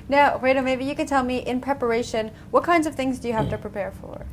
Now, Ryno, maybe you can tell me, in preparation, what kinds of things do you have to prepare for?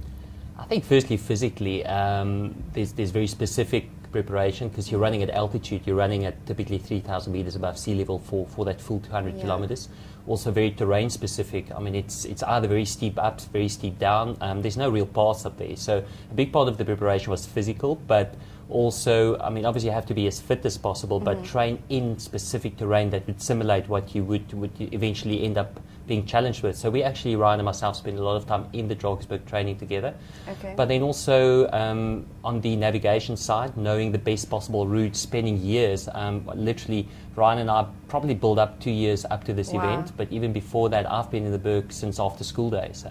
I think firstly, physically, there's very specific preparation because you're running at altitude. You're running at typically 3,000 meters above sea level for that full 200 kilometers. Also very terrain specific. I mean, it's either very steep ups, very steep down. There's no real paths up there. So a big part of the preparation was physical, but also, I mean, obviously you have to be as fit as possible, but train in specific terrain that would simulate what you would eventually end up being challenged with. So we actually, Ryno and myself, spend a lot of time in the Drakensberg training together. Okay. But then also on the navigation side, knowing the best possible route, spending years, literally Ryno and I probably built up 2 years up to this event, but even before that I've been in the Berg since after school days.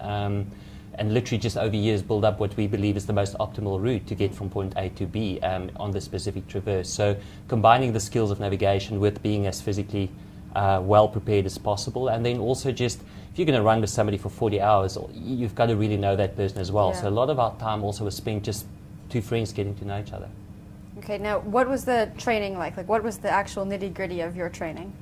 And literally just over years build up what we believe is the most optimal route to get from point A to B on the specific traverse. So combining the skills of navigation with being as physically well prepared as possible, and then also just if you're going to run with somebody for 40 hours, you've got to really know that person as well. So a lot of our time also was spent just two friends getting to know each other. Okay, now what was the training like? Like what was the actual nitty-gritty of your training?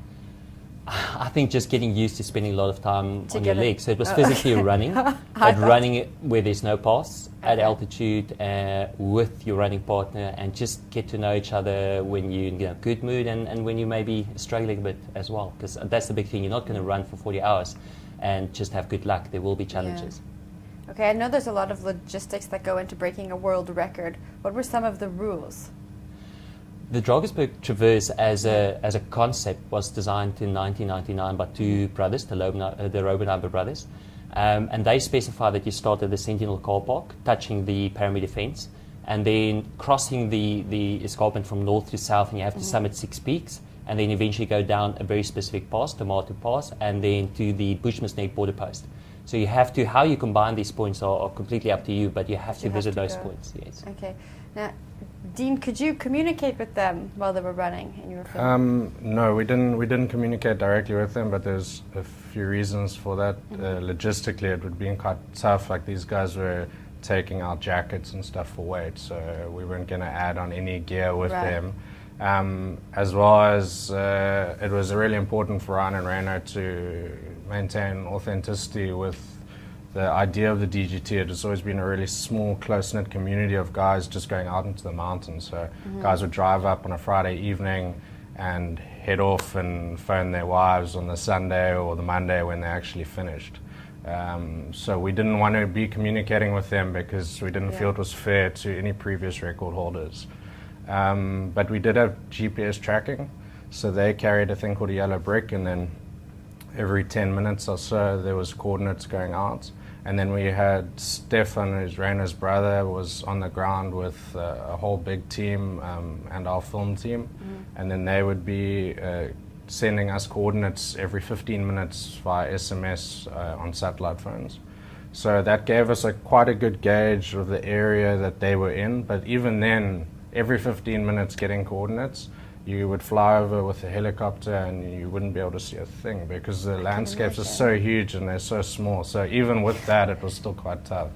I think just getting used to spending a lot of time on your legs. So it was physically running, but running it where there's no paths, at altitude, with your running partner, and just get to know each other when you're in a good mood and when you may be struggling a bit as well. Because that's the big thing. You're not going to run for 40 hours and just have good luck. There will be challenges. Okay, I know there's a lot of logistics that go into breaking a world record. What were some of the rules? The Drakensberg Traverse as a concept was designed in 1999 by two brothers, the Robenheimer brothers, and they specify that you start at the Sentinel car park, touching the perimeter fence, and then crossing the escarpment from north to south, and you have to summit 6 peaks, and then eventually go down a very specific pass, Tomato Pass, and then to the Bushman's Neck border post. So you have to, how you combine these points are completely up to you, but you have to visit those points, yes. Okay. Now, Dean, could you communicate with them while they were running in your film? No, we didn't communicate directly with them, but there's a few reasons for that. Logistically, it would be quite tough. Like these guys were taking out jackets and stuff for weight, so we weren't going to add on any gear with them. As well as it was really important for Ryno and Ryno to maintain authenticity with the idea of the DGT. It has always been a really small, close-knit community of guys just going out into the mountains. So guys would drive up on a Friday evening and head off and phone their wives on the Sunday or the Monday when they actually finished. So we didn't want to be communicating with them because we didn't feel it was fair to any previous record holders. But we did have GPS tracking, so they carried a thing called a yellow brick, and then every 10 minutes or so there was coordinates going out. And then we had Stefan, who's Ryno's brother, was on the ground with a whole big team and our film team. And then they would be sending us coordinates every 15 minutes via SMS on satellite phones. So that gave us quite a good gauge of the area that they were in. But even then, every 15 minutes getting coordinates, you would fly over with a helicopter and you wouldn't be able to see a thing because the landscapes are so huge and they're so small. So even with that, it was still quite tough.